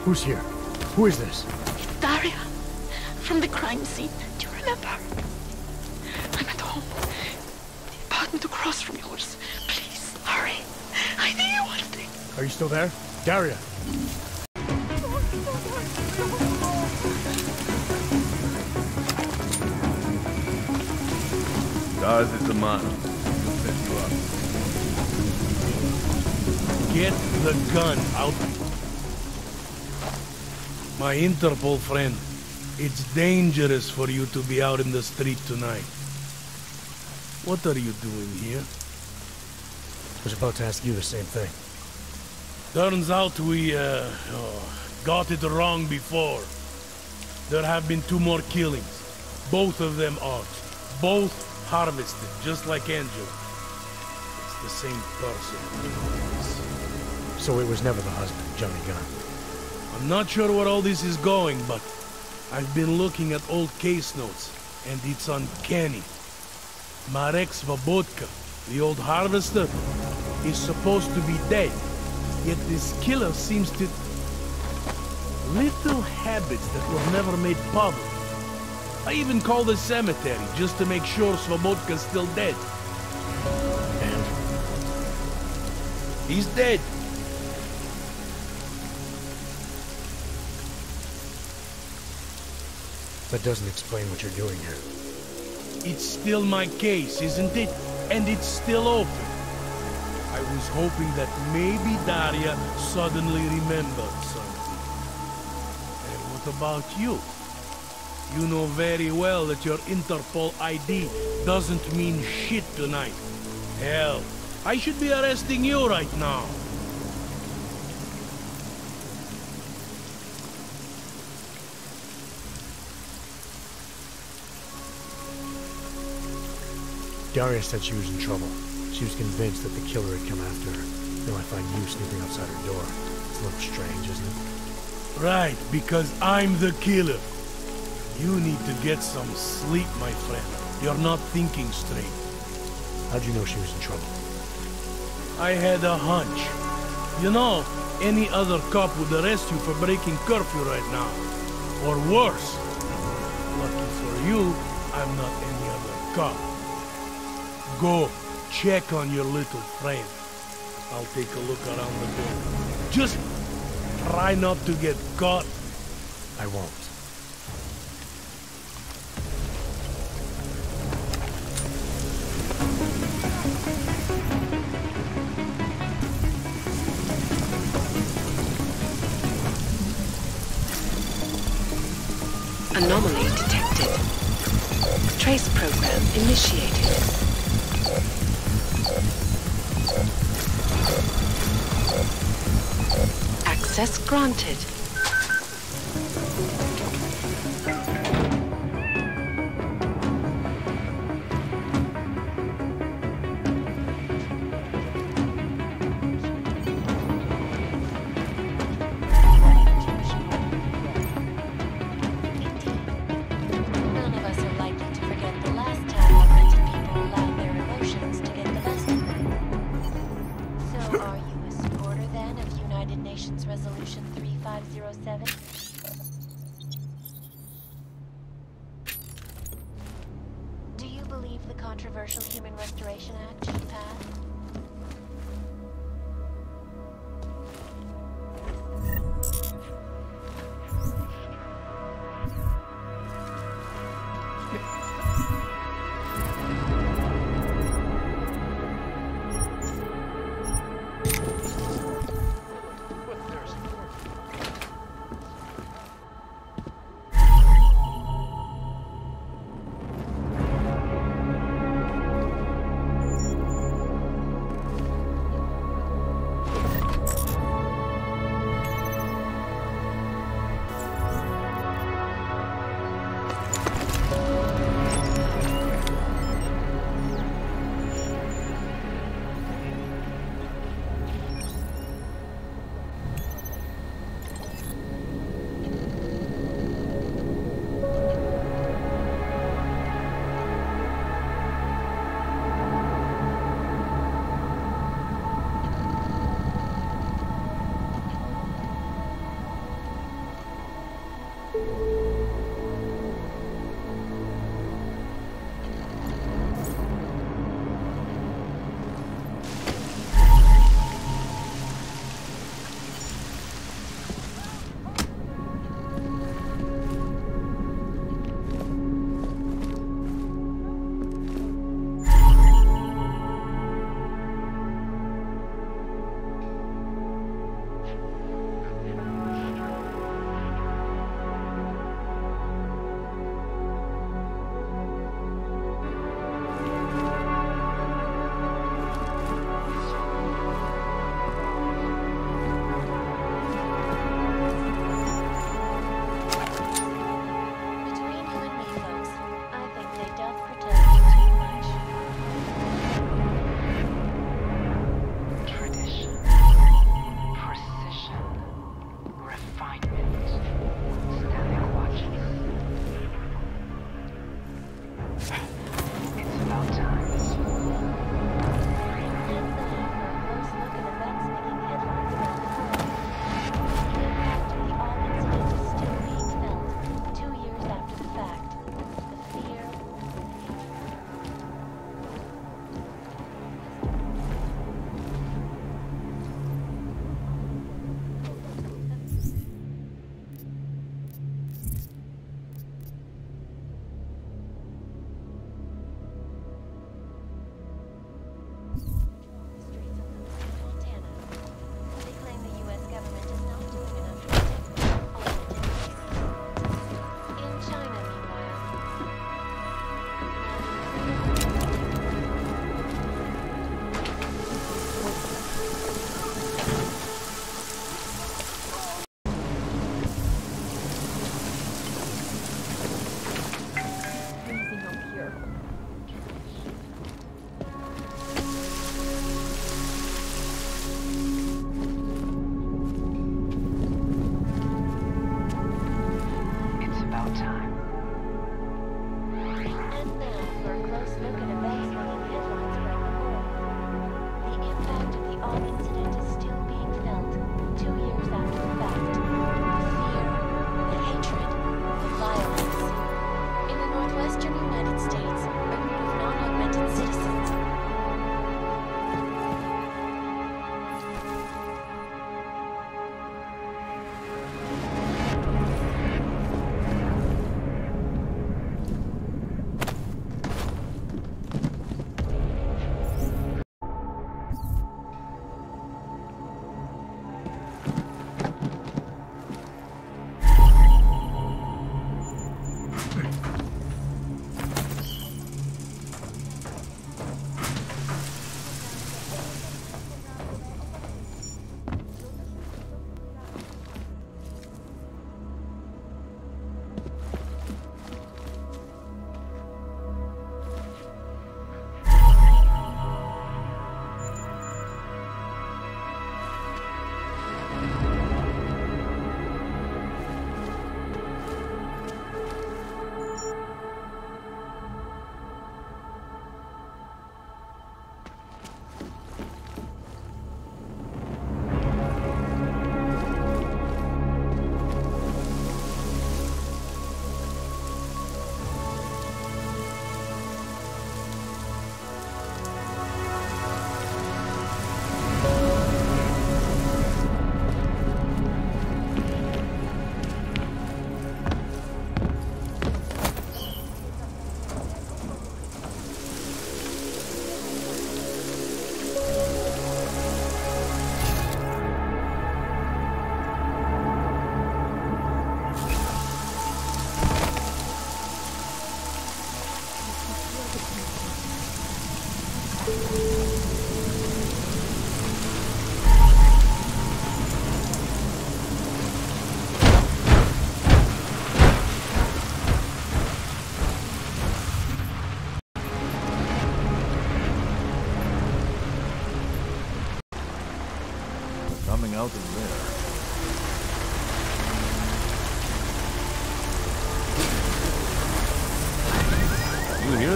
Who's here? Who is this? It's Daria. From the crime scene. Do you remember? I'm at home. The apartment across from yours. Please, hurry. I need you one thing. Are you still there? Daria! Stars is the man. He'll set you up. Get the gun out. My Interpol friend, it's dangerous for you to be out in the street tonight. What are you doing here? I was about to ask you the same thing. Turns out we, got it wrong before. There have been 2 more killings. Both of them ours. Both harvested, just like Angel. It's the same person. So it was never the husband, Johnny Gunn. I'm not sure where all this is going, but I've been looking at old case notes, and it's uncanny. Marek Svobotka, the old harvester, is supposed to be dead. Yet this killer seems to... Little habits that were never made public. I even called the cemetery just to make sure Svobodka's still dead. And? He's dead. That doesn't explain what you're doing here. It's still my case, isn't it? And it's still open. I was hoping that maybe Daria suddenly remembered something. And what about you? You know very well that your Interpol ID doesn't mean shit tonight. Hell, I should be arresting you right now. Daria said she was in trouble. She was convinced that the killer had come after her. Now I find you snooping outside her door. It's a little strange, isn't it? Right, because I'm the killer. You need to get some sleep, my friend. You're not thinking straight. How'd you know she was in trouble? I had a hunch. You know, any other cop would arrest you for breaking curfew right now. Or worse. Lucky for you, I'm not any other cop. Go, check on your little friend. I'll take a look around the building. Just try not to get caught. I won't. Anomaly detected. Trace program initiated. Access granted. Controversial Human Restoration Act should pass?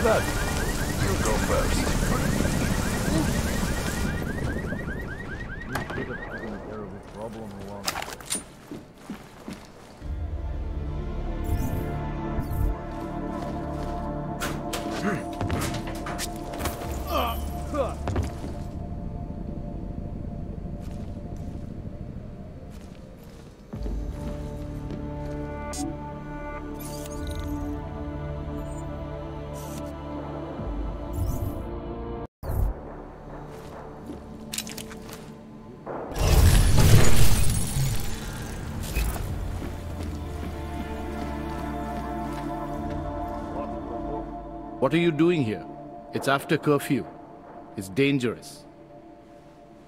hear that? You go first. What are you doing here? It's after curfew. It's dangerous.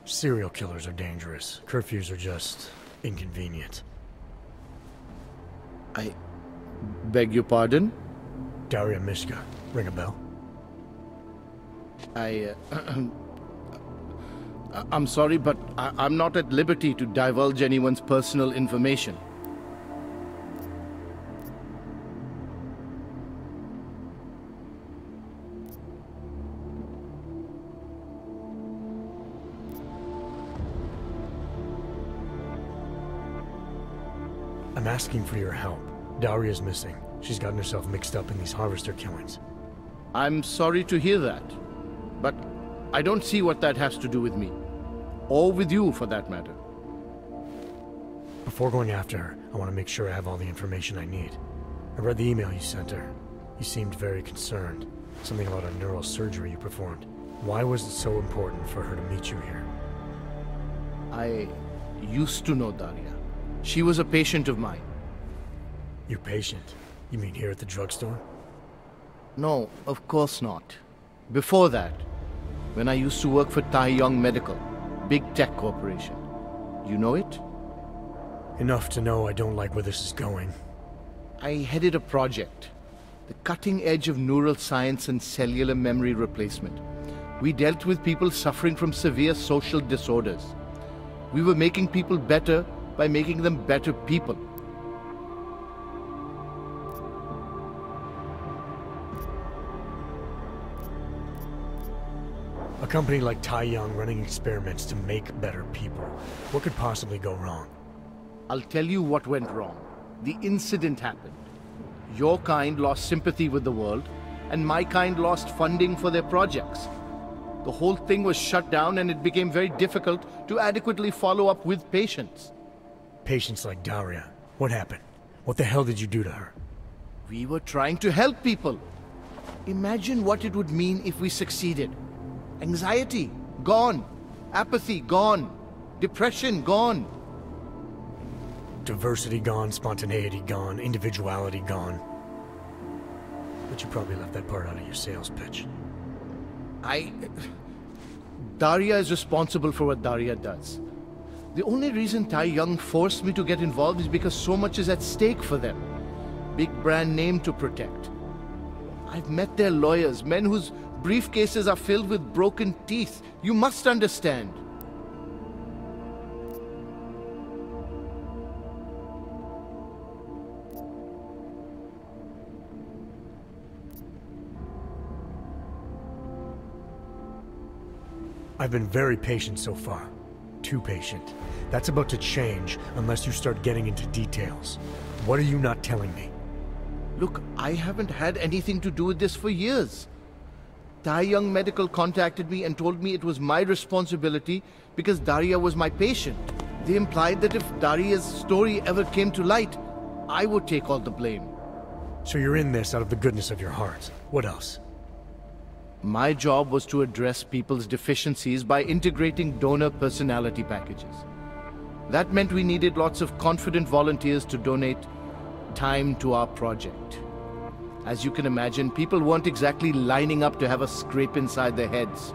Serial killers are dangerous. Curfews are just inconvenient. I beg your pardon? Daria, Myska. Ring a bell? I'm sorry, but I'm not at liberty to divulge anyone's personal information. I'm asking for your help. Daria's missing. She's gotten herself mixed up in these harvester killings. I'm sorry to hear that, but I don't see what that has to do with me. Or with you, for that matter. Before going after her, I want to make sure I have all the information I need. I read the email you sent her. You seemed very concerned. Something about a neural surgery you performed. Why was it so important for her to meet you here? I used to know Daria. She was a patient of mine. Your patient? You mean here at the drugstore? No, of course not. Before that, when I used to work for Taeyong Medical, big tech corporation. You know it? Enough to know I don't like where this is going. I headed a project, the cutting edge of neural science and cellular memory replacement. We dealt with people suffering from severe social disorders. We were making people better by making them better people. A company like Taeyong running experiments to make better people. What could possibly go wrong? I'll tell you what went wrong. The incident happened. Your kind lost sympathy with the world, and my kind lost funding for their projects. The whole thing was shut down, and it became very difficult to adequately follow up with patients. Patients like Daria. What happened? What the hell did you do to her? We were trying to help people. Imagine what it would mean if we succeeded. Anxiety, gone. Apathy, gone. Depression, gone. Diversity gone, spontaneity gone, individuality gone. But you probably left that part out of your sales pitch. Daria is responsible for what Daria does. The only reason Taeyong forced me to get involved is because so much is at stake for them. Big brand name to protect. I've met their lawyers, men whose briefcases are filled with broken teeth. You must understand. I've been very patient so far. Too patient. That's about to change unless you start getting into details. What are you not telling me? Look, I haven't had anything to do with this for years. Taeyong Medical contacted me and told me it was my responsibility because Daria was my patient. They implied that if Daria's story ever came to light, I would take all the blame. So you're in this out of the goodness of your heart. What else? My job was to address people's deficiencies by integrating donor personality packages. That meant we needed lots of confident volunteers to donate time to our project. As you can imagine, people weren't exactly lining up to have a scrape inside their heads.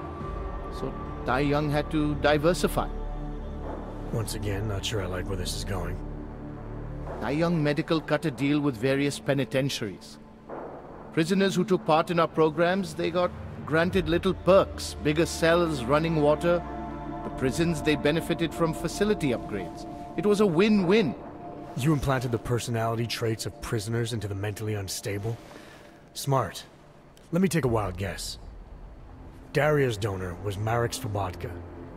So Taeyong had to diversify. Once again, not sure I like where this is going. Taeyong Medical cut a deal with various penitentiaries. Prisoners who took part in our programs, they got granted little perks, bigger cells, running water. The prisons, they benefited from facility upgrades. It was a win-win. You implanted the personality traits of prisoners into the mentally unstable? Smart. Let me take a wild guess. Daria's donor was Marek Svobotka,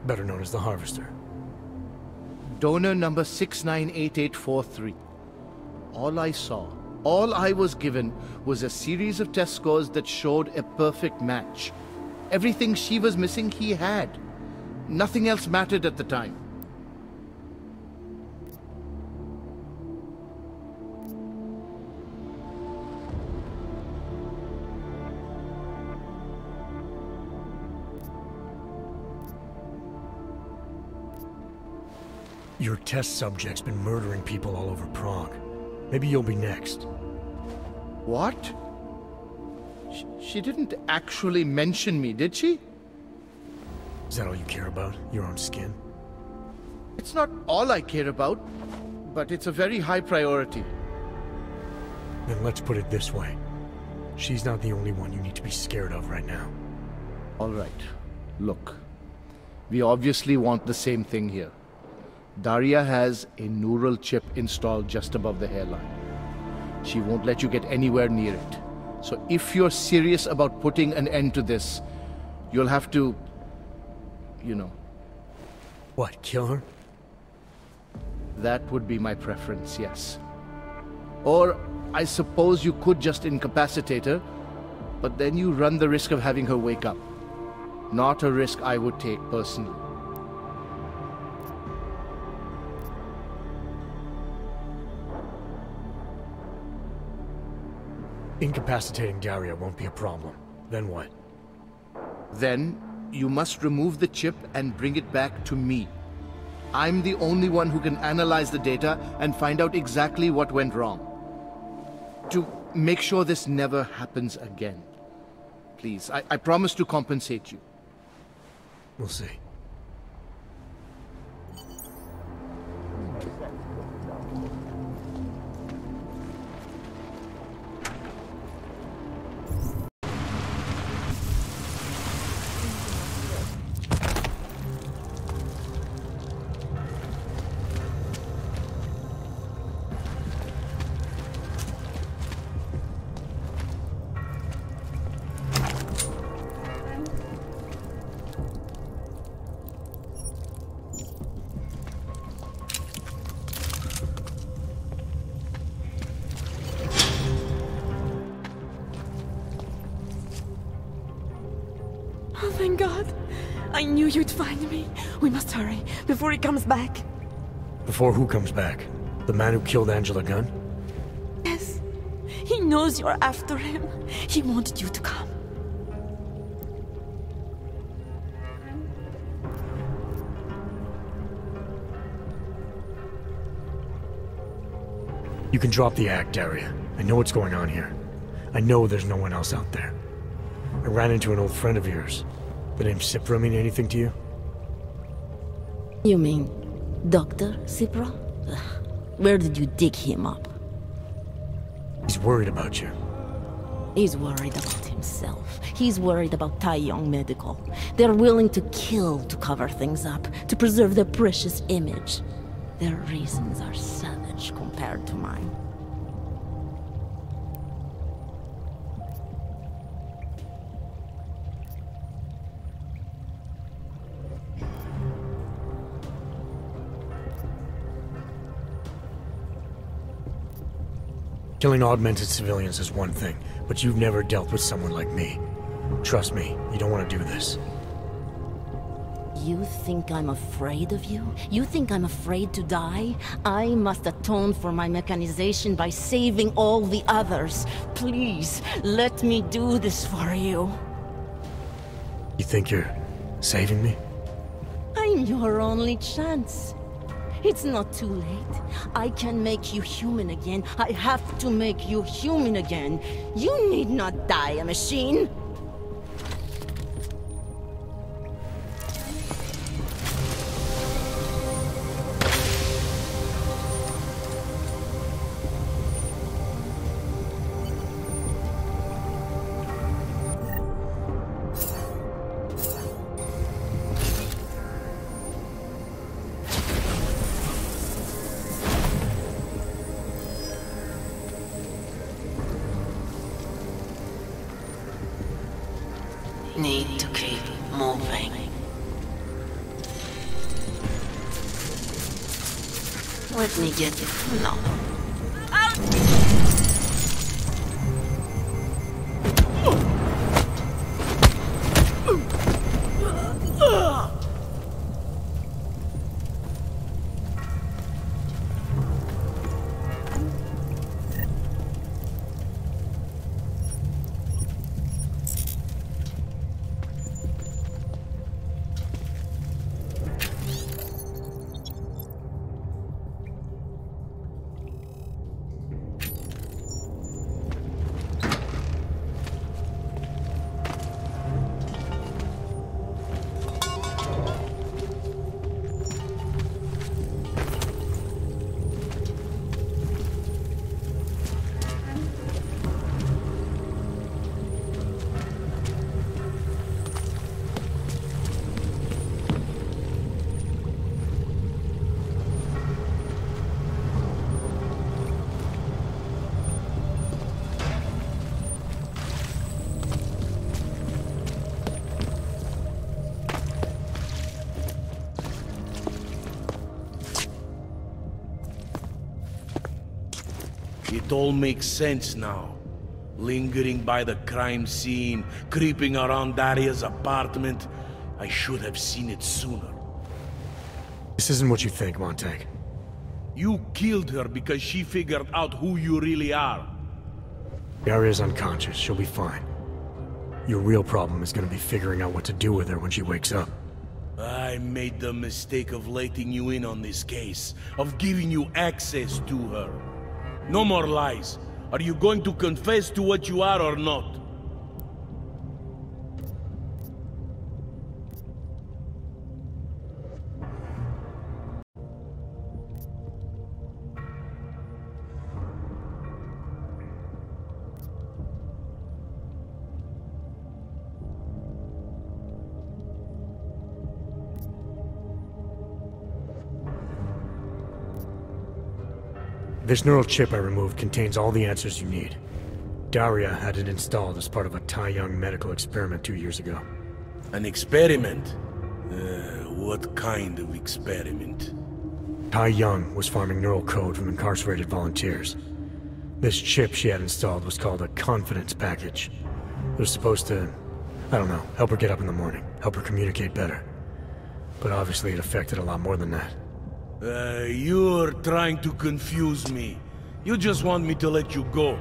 better known as the Harvester. Donor number 698843. All I saw, all I was given, was a series of test scores that showed a perfect match. Everything she was missing, he had. Nothing else mattered at the time. Your test subject's been murdering people all over Prague. Maybe you'll be next. What? She didn't actually mention me, did she? Is that all you care about? Your own skin? It's not all I care about, but it's a very high priority. Then let's put it this way. She's not the only one you need to be scared of right now. All right. Look. We obviously want the same thing here. Daria has a neural chip installed just above the hairline. She won't let you get anywhere near it. So if you're serious about putting an end to this, you'll have to, you know. What, kill her? That would be my preference, yes. Or I suppose you could just incapacitate her, but then you run the risk of having her wake up. Not a risk I would take personally. Incapacitating Daria won't be a problem. Then what? Then you must remove the chip and bring it back to me. I'm the only one who can analyze the data and find out exactly what went wrong. To make sure this never happens again. Please, I promise to compensate you. We'll see. Oh, thank God. I knew you'd find me. We must hurry, before he comes back. Before who comes back? The man who killed Angela Gunn? Yes. He knows you're after him. He wanted you to come. You can drop the act, Daria. I know what's going on here. I know there's no one else out there. I ran into an old friend of yours. The name Cipra mean anything to you? You mean Dr. Cipra? Where did you dig him up? He's worried about you. He's worried about himself. He's worried about Tai Yong Medical. They're willing to kill to cover things up, to preserve their precious image. Their reasons are savage compared to mine. Killing augmented civilians is one thing, but you've never dealt with someone like me. Trust me, you don't want to do this. You think I'm afraid of you? You think I'm afraid to die? I must atone for my mechanization by saving all the others. Please, let me do this for you. You think you're saving me? I'm your only chance. It's not too late. I can make you human again. I have to make you human again. You need not die a machine. need to keep moving. Let me get it. No. It all makes sense now. Lingering by the crime scene, creeping around Daria's apartment. I should have seen it sooner. This isn't what you think, Montag. You killed her because she figured out who you really are. Daria's unconscious. She'll be fine. Your real problem is gonna be figuring out what to do with her when she wakes up. I made the mistake of letting you in on this case, of giving you access to her. No more lies. Are you going to confess to what you are or not? This neural chip I removed contains all the answers you need. Daria had it installed as part of a Tai Young medical experiment 2 years ago. An experiment? What kind of experiment? Tai Young was farming neural code from incarcerated volunteers. This chip she had installed was called a confidence package. It was supposed to, I don't know, help her get up in the morning, help her communicate better. But obviously it affected a lot more than that. You're trying to confuse me. You just want me to let you go.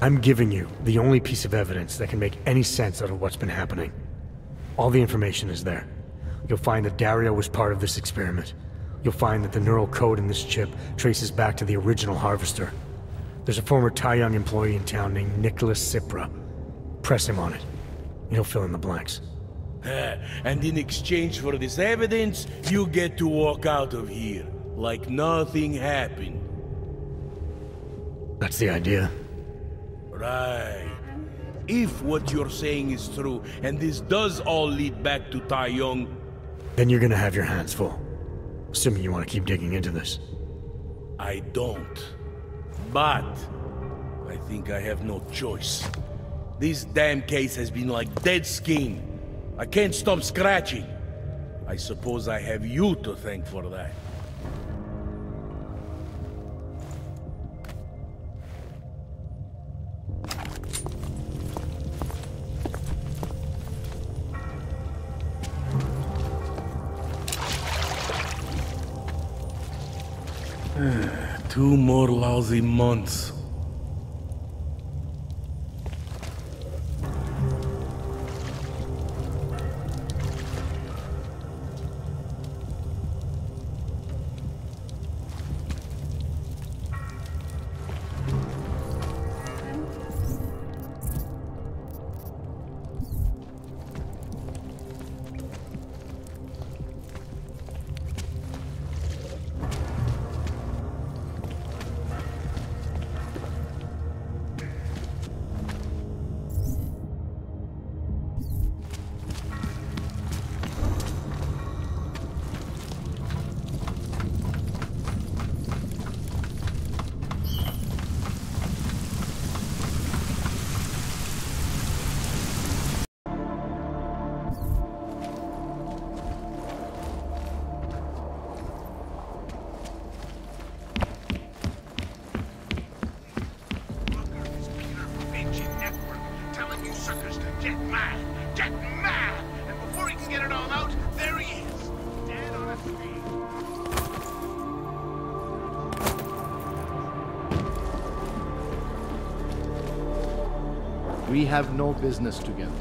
I'm giving you the only piece of evidence that can make any sense out of what's been happening. All the information is there. You'll find that Daria was part of this experiment. You'll find that the neural code in this chip traces back to the original harvester. There's a former Tai Young employee in town named Nicholas Cipra. Press him on it, and he'll fill in the blanks. And in exchange for this evidence, you get to walk out of here, like nothing happened. That's the idea. Right. If what you're saying is true, and this does all lead back to Tai Young... Then you're gonna have your hands full. Assuming you want to keep digging into this. I don't. But... I think I have no choice. This damn case has been like dead skin. I can't stop scratching. I suppose I have you to thank for that. Two more lousy months. suckers to get mad! Get mad! And before he can get it all out, there he is! Dead on a tree! We have no business together.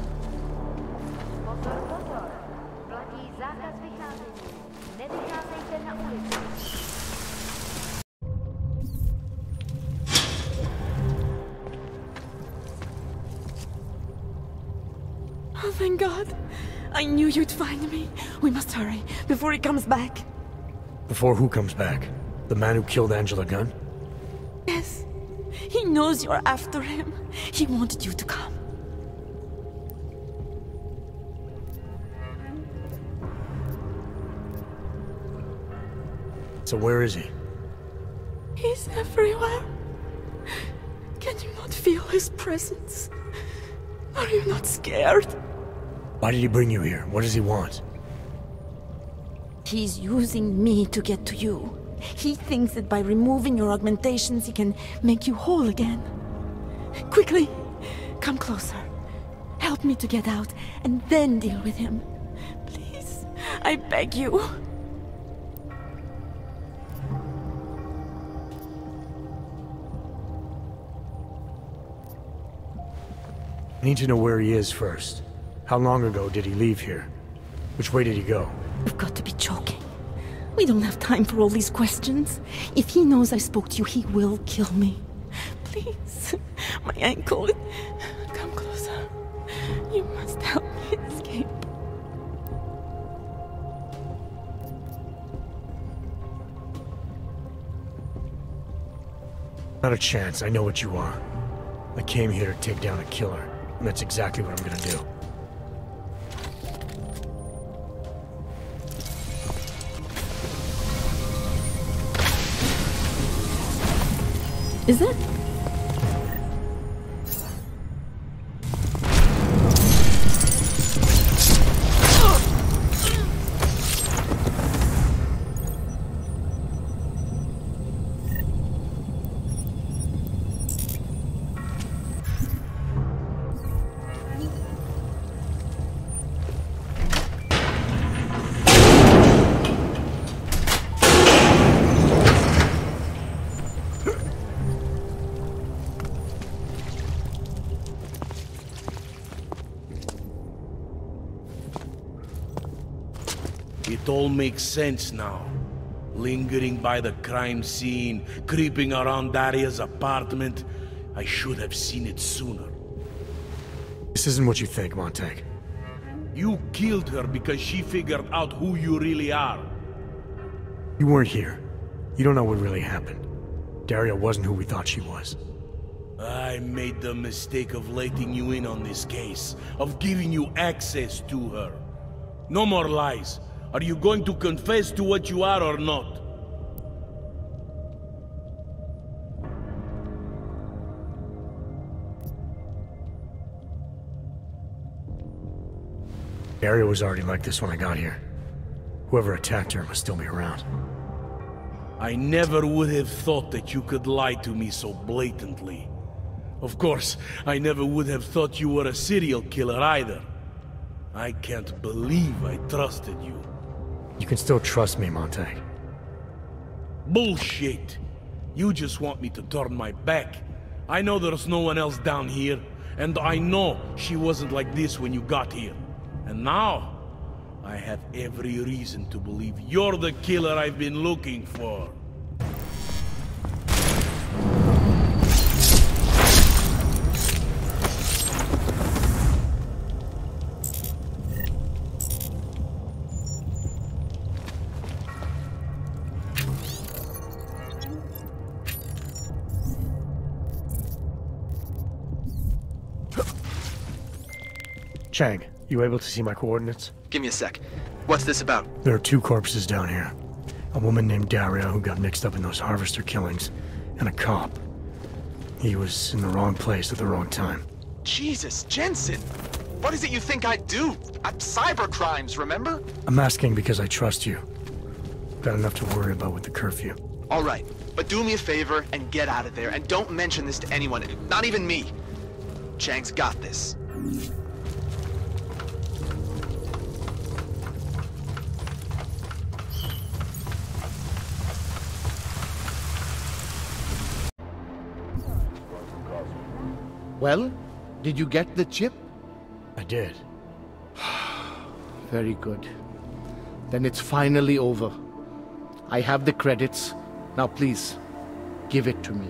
Oh, thank God. I knew you'd find me. We must hurry, before he comes back. Before who comes back? The man who killed Angela Gunn? Yes. He knows you're after him. He wanted you to come. So where is he? He's everywhere. Can you not feel his presence? Are you not scared? Why did he bring you here? What does he want? He's using me to get to you. He thinks that by removing your augmentations, he can make you whole again. Quickly, come closer. Help me to get out, and then deal with him. Please, I beg you. I need to know where he is first. How long ago did he leave here? Which way did he go? You've got to be joking. We don't have time for all these questions. If he knows I spoke to you, he will kill me. Please, my ankle. Come closer. You must help me escape. Not a chance. I know what you are. I came here to take down a killer, and that's exactly what I'm gonna do. Is it? It all makes sense now. Lingering by the crime scene, creeping around Daria's apartment. I should have seen it sooner. This isn't what you think, Montag. You killed her because she figured out who you really are. You weren't here. You don't know what really happened. Daria wasn't who we thought she was. I made the mistake of letting you in on this case, of giving you access to her. No more lies. Are you going to confess to what you are or not? Daria was already like this when I got here. Whoever attacked her must still be around. I never would have thought that you could lie to me so blatantly. Of course, I never would have thought you were a serial killer either. I can't believe I trusted you. You can still trust me, Montag. Bullshit! You just want me to turn my back. I know there's no one else down here, and I know she wasn't like this when you got here. And now, I have every reason to believe you're the killer I've been looking for. Chang, you able to see my coordinates? Give me a sec. What's this about? There are 2 corpses down here. A woman named Daria who got mixed up in those harvester killings, and a cop. He was in the wrong place at the wrong time. Jesus, Jensen! What is it you think I'd do? Cyber crimes, remember? I'm asking because I trust you. Got enough to worry about with the curfew. All right, but do me a favor and get out of there, and don't mention this to anyone, not even me. Chang's got this. Well, did you get the chip? I did. Very good. Then it's finally over. I have the credits. Now please, give it to me.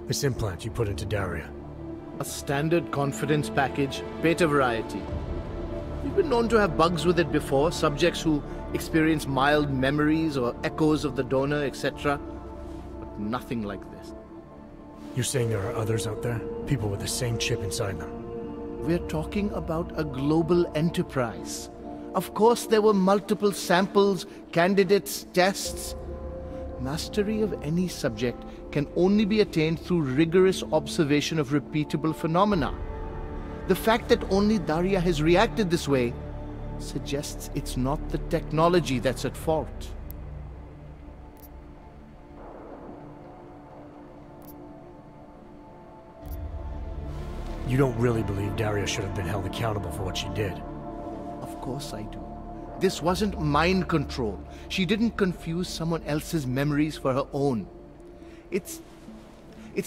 This implant you put into Daria. A standard confidence package, beta variety. We've been known to have bugs with it before, subjects who experience mild memories or echoes of the donor, etc. But nothing like this. You're saying there are others out there? People with the same chip inside them? We're talking about a global enterprise. Of course, there were multiple samples, candidates, tests. Mastery of any subject can only be attained through rigorous observation of repeatable phenomena. The fact that only Daria has reacted this way suggests it's not the technology that's at fault. You don't really believe Daria should have been held accountable for what she did? Of course I do. This wasn't mind control. She didn't confuse someone else's memories for her own. It's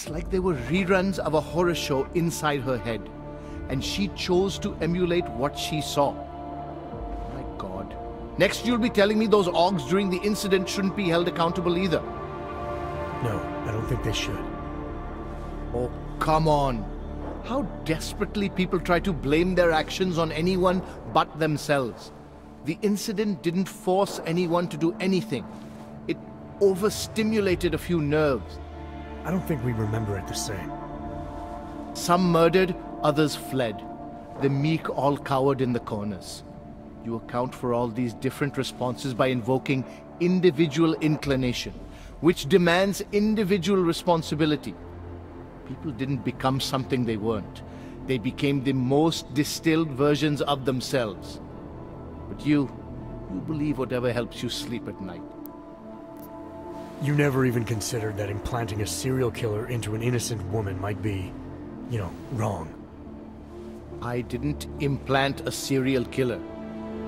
like there were reruns of a horror show inside her head, and she chose to emulate what she saw. My God. Next you'll be telling me those orgs during the incident shouldn't be held accountable either. No, I don't think they should. Oh, come on. How desperately people try to blame their actions on anyone but themselves. The incident didn't force anyone to do anything. It overstimulated a few nerves. I don't think we remember it the same. Some murdered, others fled. The meek all cowered in the corners. You account for all these different responses by invoking individual inclination, which demands individual responsibility. People didn't become something they weren't. They became the most distilled versions of themselves. But you believe whatever helps you sleep at night. You never even considered that implanting a serial killer into an innocent woman might be, wrong. I didn't implant a serial killer.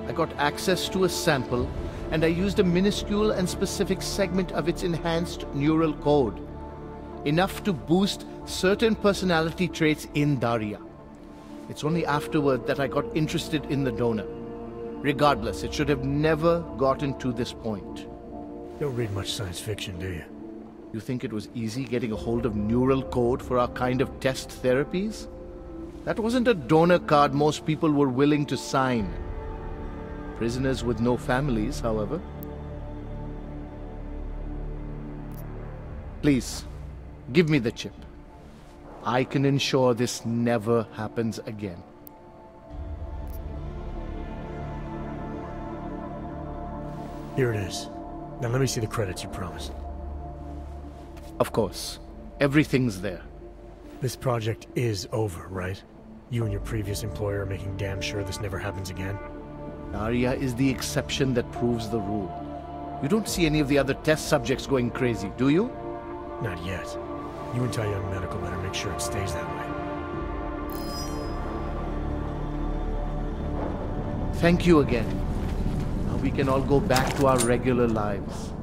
I got access to a sample, and I used a minuscule and specific segment of its enhanced neural code. Enough to boost certain personality traits in Daria. It's only afterward that I got interested in the donor. Regardless, it should have never gotten to this point. Don't read much science fiction, do you? You think it was easy getting a hold of neural code for our kind of test therapies? That wasn't a donor card most people were willing to sign. Prisoners with no families, however. Please, give me the chip. I can ensure this never happens again. Here it is. Now let me see the credits you promised. Of course. Everything's there. This project is over, right? You and your previous employer are making damn sure this never happens again? Daria is the exception that proves the rule. You don't see any of the other test subjects going crazy, do you? Not yet. You and Young Medical better make sure it stays that way. Thank you again. Now we can all go back to our regular lives.